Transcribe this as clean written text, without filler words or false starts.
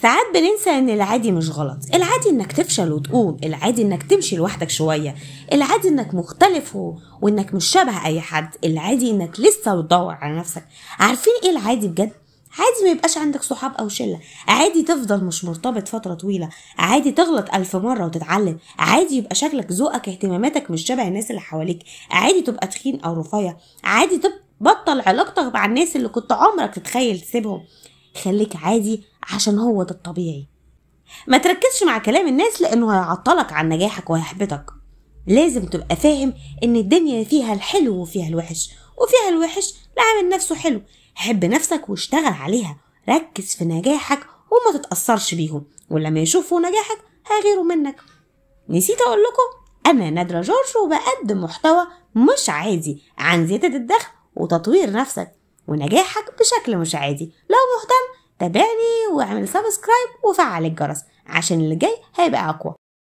ساعات بننسى ان العادي مش غلط، العادي انك تفشل وتقوم، العادي انك تمشي لوحدك شوية، العادي انك مختلف وانك مش شبه اي حد، العادي انك لسه بتدور على نفسك. عارفين ايه العادي بجد؟ عادي ما يبقاش عندك صحاب او شلة، عادي تفضل مش مرتبط فترة طويلة، عادي تغلط 1000 مرة وتتعلم، عادي يبقى شكلك ذوقك اهتماماتك مش شبه الناس اللي حواليك، عادي تبقى تخين او رفيع، عادي تبطل علاقتك مع الناس اللي كنت عمرك تتخيل تسيبهم. خليك عادي عشان هو ده الطبيعي. ما تركزش مع كلام الناس لانه هيعطلك عن نجاحك وهيحبطك. لازم تبقى فاهم ان الدنيا فيها الحلو وفيها الوحش، وفيها الوحش لعامل نفسه حلو. حب نفسك واشتغل عليها، ركز في نجاحك وما تتأثرش بيهم، ولما يشوفوا نجاحك هيغيروا منك. نسيت اقول لكم، انا نادرة جورج وبقدم محتوى مش عادي عن زيادة الدخل وتطوير نفسك ونجاحك بشكل مش عادي. لو مهتم تابعني واعمل سبسكرايب وفعل الجرس عشان اللي جاي هيبقى اقوى.